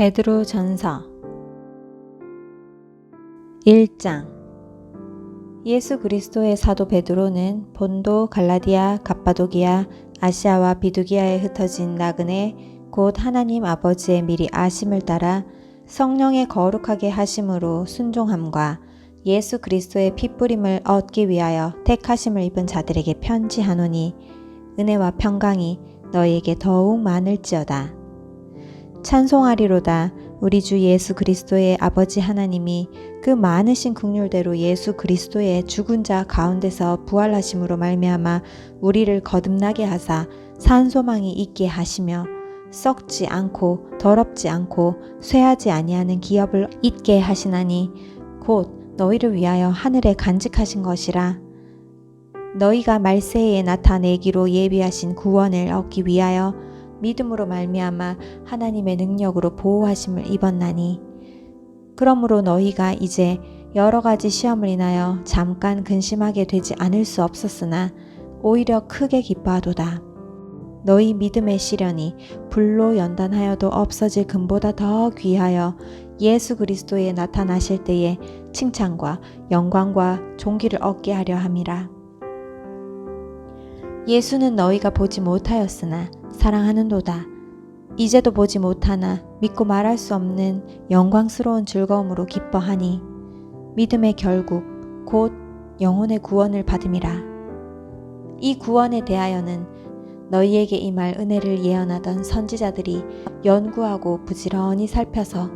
베드로 전서 1장. 예수 그리스도의 사도 베드로는 본도, 갈라디아, 갑바도기아, 아시아와 비두기아에 흩어진 나그네 곧 하나님 아버지의 미리 아심을 따라 성령의 거룩하게 하심으로 순종함과 예수 그리스도의 핏부림을 얻기 위하여 택하심을 입은 자들에게 편지하노니 은혜와 평강이 너희에게 더욱 많을지어다. 찬송하리로다. 우리 주 예수 그리스도의 아버지 하나님이 그 많으신 긍휼대로 예수 그리스도의 죽은 자 가운데서 부활하심으로 말미암아 우리를 거듭나게 하사 산 소망이 있게 하시며 썩지 않고 더럽지 않고 쇠하지 아니하는 기업을 잊게 하시나니 곧 너희를 위하여 하늘에 간직하신 것이라. 너희가 말세에 나타내기로 예비하신 구원을 얻기 위하여 믿음으로 말미암아 하나님의 능력으로 보호하심을 입었나니 그러므로 너희가 이제 여러 가지 시험을 인하여 잠깐 근심하게 되지 않을 수 없었으나 오히려 크게 기뻐하도다. 너희 믿음의 시련이 불로 연단하여도 없어질 금보다 더 귀하여 예수 그리스도에 나타나실 때에 칭찬과 영광과 존귀를 얻게 하려 함이라. 예수는 너희가 보지 못하였으나 사랑하는도다. 이제도 보지 못하나 믿고 말할 수 없는 영광스러운 즐거움으로 기뻐하니 믿음의 결국 곧 영혼의 구원을 받음이라. 이 구원에 대하여는 너희에게 임할 은혜를 예언하던 선지자들이 연구하고 부지런히 살펴서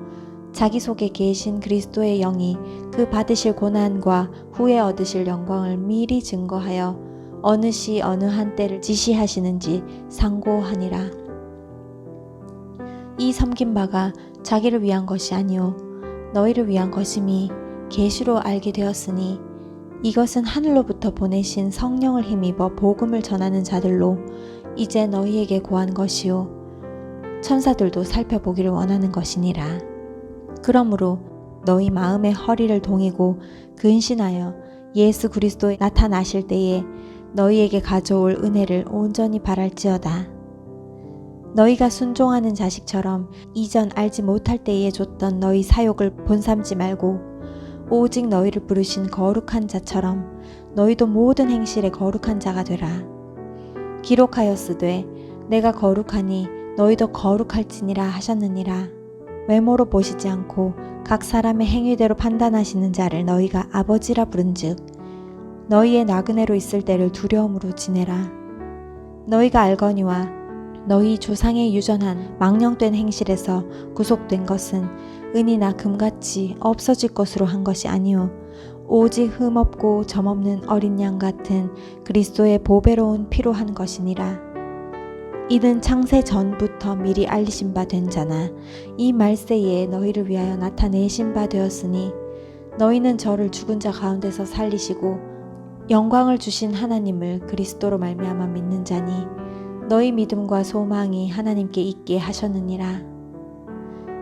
자기 속에 계신 그리스도의 영이 그 받으실 고난과 후에 얻으실 영광을 미리 증거하여 어느 시 어느 한때를 지시하시는지 상고하니라. 이 섬긴 바가 자기를 위한 것이 아니요 너희를 위한 것임이 계시로 알게 되었으니 이것은 하늘로부터 보내신 성령을 힘입어 복음을 전하는 자들로 이제 너희에게 고한 것이요 천사들도 살펴보기를 원하는 것이니라. 그러므로 너희 마음의 허리를 동이고 근신하여 예수 그리스도에 나타나실 때에 너희에게 가져올 은혜를 온전히 바랄지어다. 너희가 순종하는 자식처럼 이전 알지 못할 때에 줬던 너희 사욕을 본삼지 말고 오직 너희를 부르신 거룩한 자처럼 너희도 모든 행실에 거룩한 자가 되라. 기록하였으되 내가 거룩하니 너희도 거룩할지니라 하셨느니라. 외모로 보시지 않고 각 사람의 행위대로 판단하시는 자를 너희가 아버지라 부른즉 너희의 나그네로 있을 때를 두려움으로 지내라. 너희가 알거니와 너희 조상의 유전한 망령된 행실에서 구속된 것은 은이나 금같이 없어질 것으로 한 것이 아니오 오직 흠없고 점없는 어린 양 같은 그리스도의 보배로운 피로 한 것이니라. 이는 창세 전부터 미리 알리신 바 된 자나 이 말세에 너희를 위하여 나타내신 바 되었으니 너희는 저를 죽은 자 가운데서 살리시고 영광을 주신 하나님을 그리스도로 말미암아 믿는 자니 너희 믿음과 소망이 하나님께 있게 하셨느니라.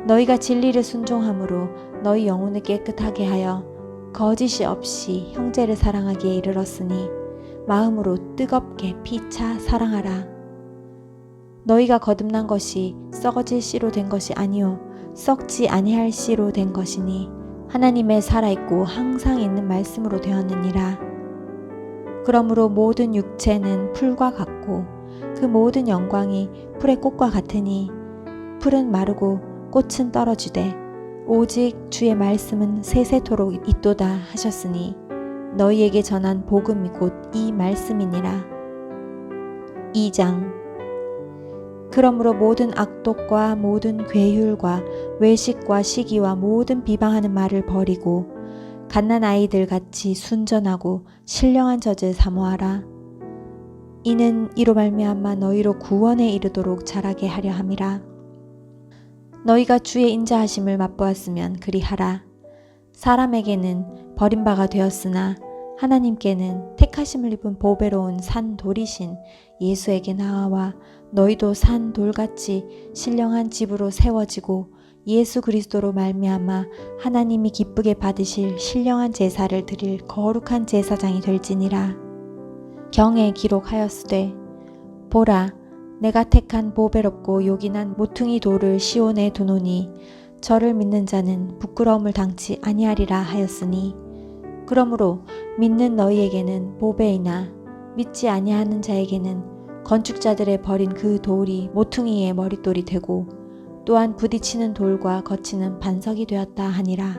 너희가 진리를 순종함으로 너희 영혼을 깨끗하게 하여 거짓이 없이 형제를 사랑하기에 이르렀으니 마음으로 뜨겁게 피차 사랑하라. 너희가 거듭난 것이 썩어질 씨로 된 것이 아니요 썩지 아니할 씨로 된 것이니 하나님의 살아있고 항상 있는 말씀으로 되었느니라. 그러므로 모든 육체는 풀과 같고 그 모든 영광이 풀의 꽃과 같으니 풀은 마르고 꽃은 떨어지되 오직 주의 말씀은 세세토록 있도다 하셨으니 너희에게 전한 복음이 곧 이 말씀이니라. 2장. 그러므로 모든 악독과 모든 괴휼과 외식과 시기와 모든 비방하는 말을 버리고 갓난 아이들 같이 순전하고 신령한 젖을 사모하라. 이는 이로 말미암아 너희로 구원에 이르도록 자라게 하려 함이라. 너희가 주의 인자하심을 맛보았으면 그리하라. 사람에게는 버림바가 되었으나 하나님께는 택하심을 입은 보배로운 산 돌이신 예수에게 나아와 너희도 산 돌같이 신령한 집으로 세워지고 예수 그리스도로 말미암아 하나님이 기쁘게 받으실 신령한 제사를 드릴 거룩한 제사장이 될지니라. 경에 기록하였으되 보라 내가 택한 보배롭고 요긴한 모퉁이 돌을 시온에 두노니 저를 믿는 자는 부끄러움을 당치 아니하리라 하였으니 그러므로 믿는 너희에게는 보배이나 믿지 아니하는 자에게는 건축자들의 버린 그 돌이 모퉁이의 머릿돌이 되고 또한 부딪히는 돌과 거치는 반석이 되었다 하니라.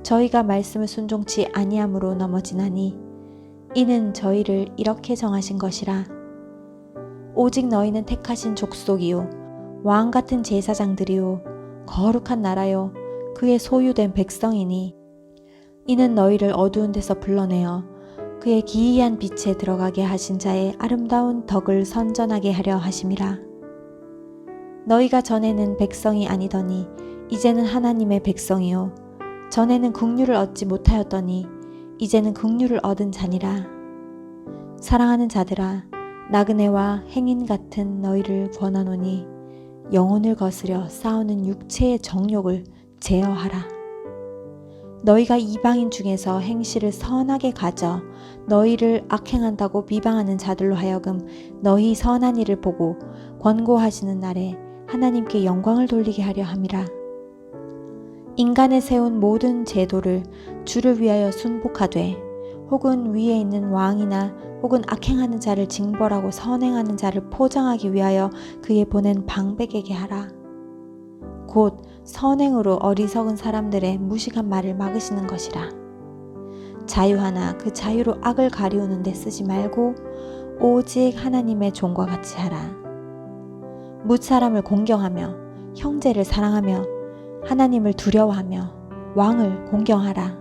저희가 말씀을 순종치 아니함으로 넘어지나니 이는 저희를 이렇게 정하신 것이라. 오직 너희는 택하신 족속이요 왕 같은 제사장들이요 거룩한 나라요 그의 소유된 백성이니 이는 너희를 어두운 데서 불러내어 그의 기이한 빛에 들어가게 하신 자의 아름다운 덕을 선전하게 하려 하심이라. 너희가 전에는 백성이 아니더니 이제는 하나님의 백성이요 전에는 긍휼을 얻지 못하였더니 이제는 긍휼을 얻은 자니라. 사랑하는 자들아 나그네와 행인 같은 너희를 권하노니 영혼을 거스려 싸우는 육체의 정욕을 제어하라. 너희가 이방인 중에서 행실을 선하게 가져 너희를 악행한다고 비방하는 자들로 하여금 너희 선한 일을 보고 권고하시는 날에 하나님께 영광을 돌리게 하려 함이라. 인간에 세운 모든 제도를 주를 위하여 순복하되 혹은 위에 있는 왕이나 혹은 악행하는 자를 징벌하고 선행하는 자를 포장하기 위하여 그의 보낸 방백에게 하라. 곧 선행으로 어리석은 사람들의 무식한 말을 막으시는 것이라. 자유하나 그 자유로 악을 가리우는 데 쓰지 말고 오직 하나님의 종과 같이 하라. 뭇사람을 공경하며 형제를 사랑하며 하나님을 두려워하며 왕을 공경하라.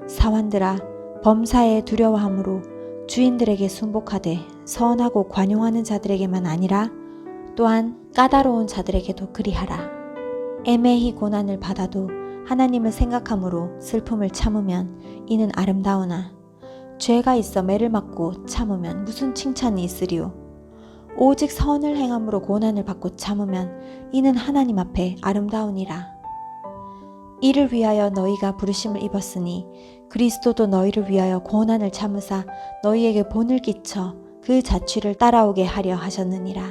사환들아 범사에 두려워함으로 주인들에게 순복하되 선하고 관용하는 자들에게만 아니라 또한 까다로운 자들에게도 그리하라. 애매히 고난을 받아도 하나님을 생각함으로 슬픔을 참으면 이는 아름다우나 죄가 있어 매를 맞고 참으면 무슨 칭찬이 있으리요. 오직 선을 행함으로 고난을 받고 참으면 이는 하나님 앞에 아름다우니라. 이를 위하여 너희가 부르심을 입었으니 그리스도도 너희를 위하여 고난을 참으사 너희에게 본을 끼쳐 그 자취를 따라오게 하려 하셨느니라.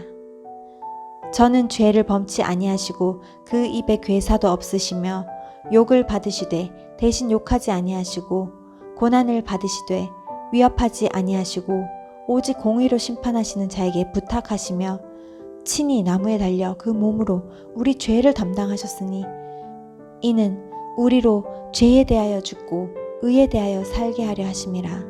저는 죄를 범치 아니하시고 그 입에 괴사도 없으시며 욕을 받으시되 대신 욕하지 아니하시고 고난을 받으시되 위협하지 아니하시고 오직 공의로 심판하시는 자에게 부탁하시며 친히 나무에 달려 그 몸으로 우리 죄를 담당하셨으니 이는 우리로 죄에 대하여 죽고 의에 대하여 살게 하려 하심이라.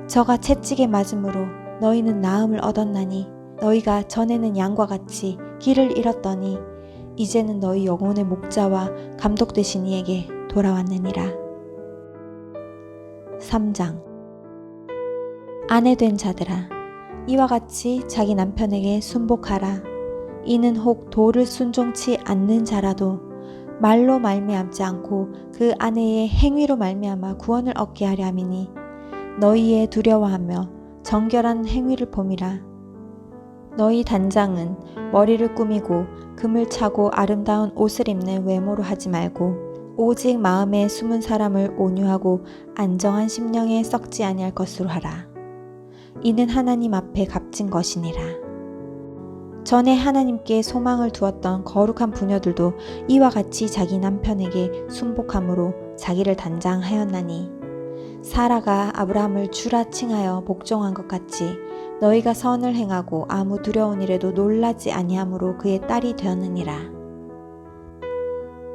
저가 채찍에 맞음으로 너희는 나음을 얻었나니 너희가 전에는 양과 같이 길을 잃었더니 이제는 너희 영혼의 목자와 감독 되신 이에게 돌아왔느니라. 3장. 아내 된 자들아 이와 같이 자기 남편에게 순복하라. 이는 혹 도를 순종치 않는 자라도 말로 말미암지 않고 그 아내의 행위로 말미암아 구원을 얻게 하려 함이니 너희의 두려워하며 정결한 행위를 봄이라. 너희 단장은 머리를 꾸미고 금을 차고 아름다운 옷을 입는 외모로 하지 말고 오직 마음에 숨은 사람을 온유하고 안정한 심령에 썩지 아니할 것으로 하라. 이는 하나님 앞에 값진 것이니라. 전에 하나님께 소망을 두었던 거룩한 부녀들도 이와 같이 자기 남편에게 순복함으로 자기를 단장하였나니 사라가 아브라함을 주라 칭하여 복종한 것 같이 너희가 선을 행하고 아무 두려운 일에도 놀라지 아니함으로 그의 딸이 되었느니라.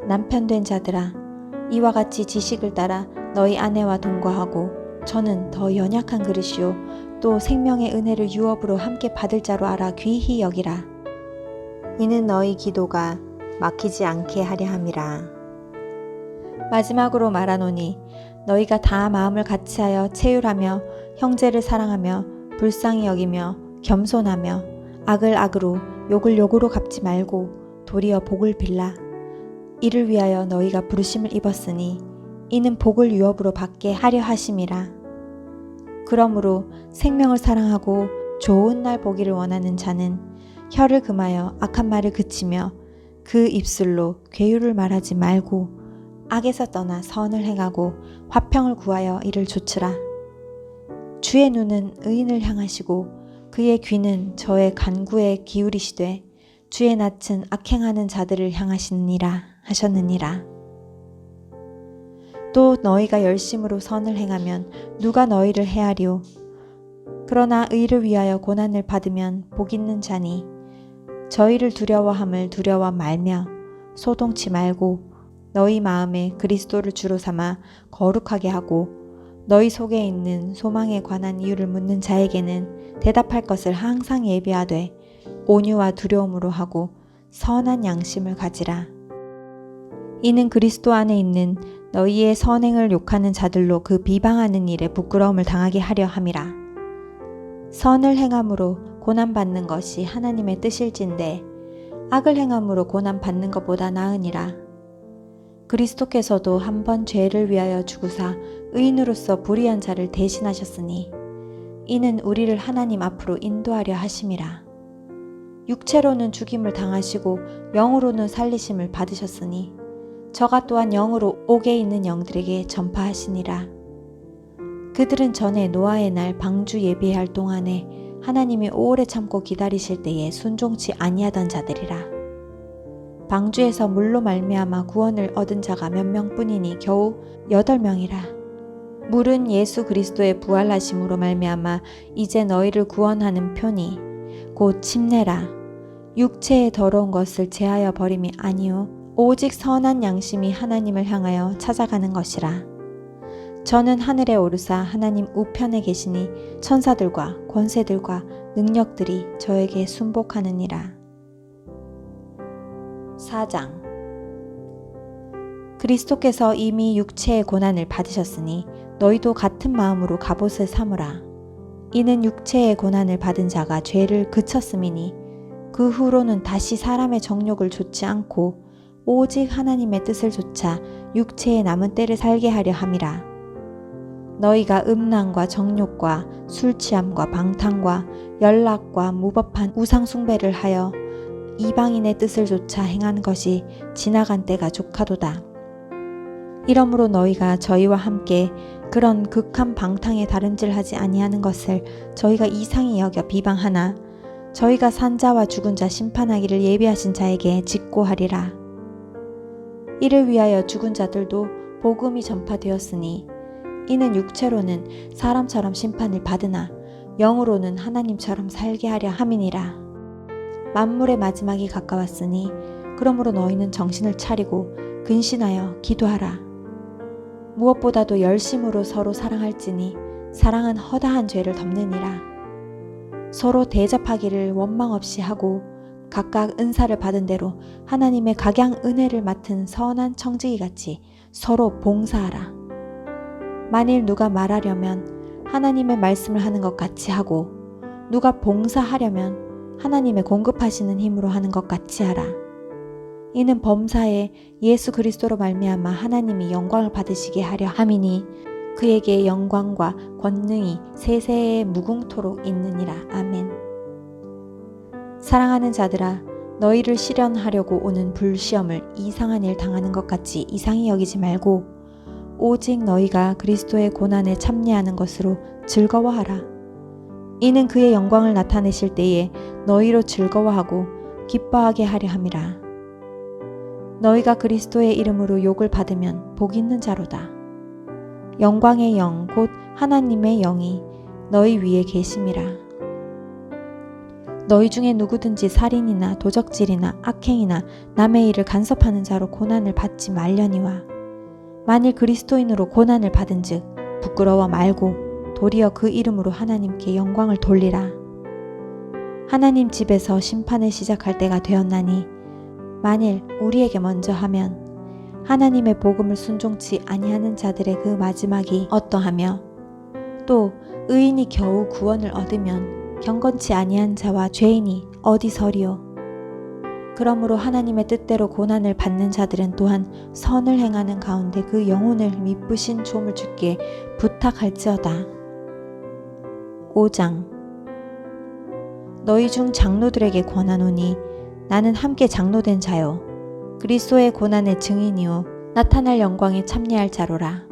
남편 된 자들아 이와 같이 지식을 따라 너희 아내와 동거하고 저는 더 연약한 그릇이요 또 생명의 은혜를 유업으로 함께 받을 자로 알아 귀히 여기라. 이는 너희 기도가 막히지 않게 하려 함이라. 마지막으로 말하노니 너희가 다 마음을 같이하여 체휼하며 형제를 사랑하며 불쌍히 여기며 겸손하며 악을 악으로 욕을 욕으로 갚지 말고 도리어 복을 빌라. 이를 위하여 너희가 부르심을 입었으니 이는 복을 유업으로 받게 하려 하심이라. 그러므로 생명을 사랑하고 좋은 날 보기를 원하는 자는 혀를 금하여 악한 말을 그치며 그 입술로 괴유를 말하지 말고 악에서 떠나 선을 행하고 화평을 구하여 이를 좇으라. 주의 눈은 의인을 향하시고 그의 귀는 저의 간구에 기울이시되 주의 낯은 악행하는 자들을 향하시느니라 하셨느니라. 또 너희가 열심으로 선을 행하면 누가 너희를 해하리오. 그러나 의를 위하여 고난을 받으면 복 있는 자니 저희를 두려워함을 두려워 말며 소동치 말고 너희 마음에 그리스도를 주로 삼아 거룩하게 하고 너희 속에 있는 소망에 관한 이유를 묻는 자에게는 대답할 것을 항상 예비하되 온유와 두려움으로 하고 선한 양심을 가지라. 이는 그리스도 안에 있는 너희의 선행을 욕하는 자들로 그 비방하는 일에 부끄러움을 당하게 하려 함이라. 선을 행함으로 고난받는 것이 하나님의 뜻일진데 악을 행함으로 고난받는 것보다 나으니라. 그리스도께서도 한 번 죄를 위하여 죽으사 의인으로서 불의한 자를 대신하셨으니 이는 우리를 하나님 앞으로 인도하려 하심이라. 육체로는 죽임을 당하시고 영으로는 살리심을 받으셨으니 저가 또한 영으로 옥에 있는 영들에게 전파하시니라. 그들은 전에 노아의 날 방주 예비할 동안에 하나님이 오래 참고 기다리실 때에 순종치 아니하던 자들이라. 방주에서 물로 말미암아 구원을 얻은 자가 몇 명뿐이니 겨우 8명이라. 물은 예수 그리스도의 부활하심으로 말미암아 이제 너희를 구원하는 표니 곧 침례라. 육체의 더러운 것을 제하여 버림이 아니요 오직 선한 양심이 하나님을 향하여 찾아가는 것이라. 저는 하늘에 오르사 하나님 우편에 계시니 천사들과 권세들과 능력들이 저에게 순복하느니라. 4장. 그리스도께서 이미 육체의 고난을 받으셨으니 너희도 같은 마음으로 갑옷을 삼으라. 이는 육체의 고난을 받은 자가 죄를 그쳤음이니 그 후로는 다시 사람의 정욕을 좇지 않고 오직 하나님의 뜻을 좇아 육체의 남은 때를 살게 하려 함이라. 너희가 음란과 정욕과 술취함과 방탕과 연락과 무법한 우상숭배를 하여 이방인의 뜻을 좇아 행한 것이 지나간 때가 족하도다. 이러므로 너희가 저희와 함께 그런 극한 방탕에 다름질하지 아니하는 것을 저희가 이상히 여겨 비방하나 저희가 산 자와 죽은 자 심판하기를 예비하신 자에게 직고하리라. 이를 위하여 죽은 자들도 복음이 전파되었으니 이는 육체로는 사람처럼 심판을 받으나 영으로는 하나님처럼 살게 하려 함이니라. 만물의 마지막이 가까웠으니 그러므로 너희는 정신을 차리고 근신하여 기도하라. 무엇보다도 열심으로 서로 사랑할지니 사랑은 허다한 죄를 덮느니라. 서로 대접하기를 원망 없이 하고 각각 은사를 받은 대로 하나님의 각양 은혜를 맡은 선한 청지기 같이 서로 봉사하라. 만일 누가 말하려면 하나님의 말씀을 하는 것 같이 하고 누가 봉사하려면 하나님의 공급하시는 힘으로 하는 것 같이 하라. 이는 범사에 예수 그리스도로 말미암아 하나님이 영광을 받으시게 하려 함이니 그에게 영광과 권능이 세세에 무궁토록 있느니라. 아멘. 사랑하는 자들아, 너희를 시련하려고 오는 불시험을 이상한 일 당하는 것 같이 이상히 여기지 말고 오직 너희가 그리스도의 고난에 참여하는 것으로 즐거워하라. 이는 그의 영광을 나타내실 때에 너희로 즐거워하고 기뻐하게 하려 함이라. 너희가 그리스도의 이름으로 욕을 받으면 복 있는 자로다. 영광의 영 곧 하나님의 영이 너희 위에 계심이라. 너희 중에 누구든지 살인이나 도적질이나 악행이나 남의 일을 간섭하는 자로 고난을 받지 말려니와 만일 그리스도인으로 고난을 받은즉 부끄러워 말고 도리어 그 이름으로 하나님께 영광을 돌리라. 하나님 집에서 심판을 시작할 때가 되었나니 만일 우리에게 먼저 하면 하나님의 복음을 순종치 아니하는 자들의 그 마지막이 어떠하며 또 의인이 겨우 구원을 얻으면 경건치 아니한 자와 죄인이 어디 서리요. 그러므로 하나님의 뜻대로 고난을 받는 자들은 또한 선을 행하는 가운데 그 영혼을 미쁘신 조물 주께 부탁할지어다. 5장. 너희 중 장로들에게 권하노니 나는 함께 장로된 자요 그리스도의 고난의 증인이요 나타날 영광에 참여할 자로라.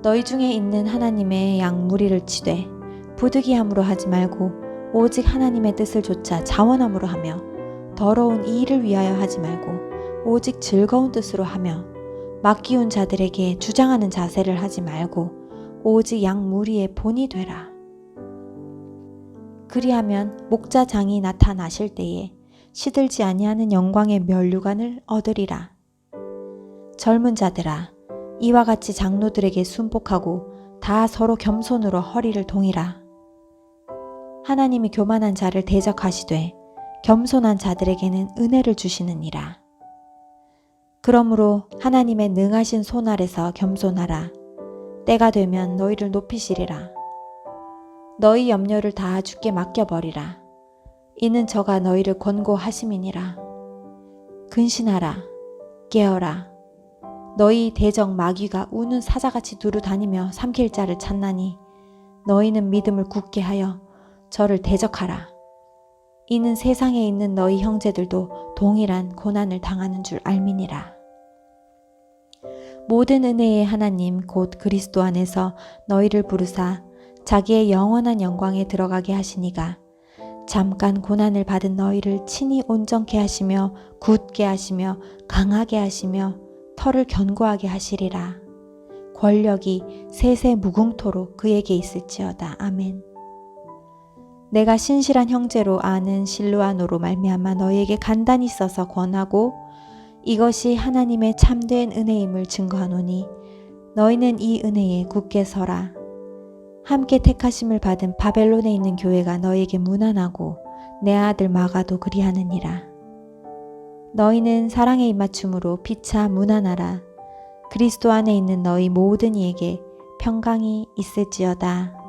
너희 중에 있는 하나님의 양 무리를 치되 부득이함으로 하지 말고 오직 하나님의 뜻을 조차 자원함으로 하며 더러운 이 일을 위하여 하지 말고 오직 즐거운 뜻으로 하며 맡기운 자들에게 주장하는 자세를 하지 말고 오직 양 무리의 본이 되라. 그리하면 목자장이 나타나실 때에 시들지 아니하는 영광의 면류관을 얻으리라. 젊은 자들아, 이와 같이 장로들에게 순복하고 다 서로 겸손으로 허리를 동이라. 하나님이 교만한 자를 대적하시되 겸손한 자들에게는 은혜를 주시느니라. 그러므로 하나님의 능하신 손 아래서 겸손하라. 때가 되면 너희를 높이시리라. 너희 염려를 다 주께 맡겨버리라. 이는 저가 너희를 권고하심이니라. 근신하라. 깨어라. 너희 대적 마귀가 우는 사자같이 두루 다니며 삼킬 자를 찾나니 너희는 믿음을 굳게 하여 저를 대적하라. 이는 세상에 있는 너희 형제들도 동일한 고난을 당하는 줄 알미니라. 모든 은혜의 하나님 곧 그리스도 안에서 너희를 부르사 자기의 영원한 영광에 들어가게 하시니가 잠깐 고난을 받은 너희를 친히 온전케 하시며 굳게 하시며 강하게 하시며 털을 견고하게 하시리라. 권력이 세세 무궁토록 그에게 있을지어다. 아멘. 내가 신실한 형제로 아는 실루아노로 말미암아 너희에게 간단히 써서 권하고 이것이 하나님의 참된 은혜임을 증거하노니 너희는 이 은혜에 굳게 서라. 함께 택하심을 받은 바벨론에 있는 교회가 너희에게 문안하고 내 아들 마가도 그리하느니라. 너희는 사랑의 입맞춤으로 피차 문안하라. 그리스도 안에 있는 너희 모든 이에게 평강이 있을지어다.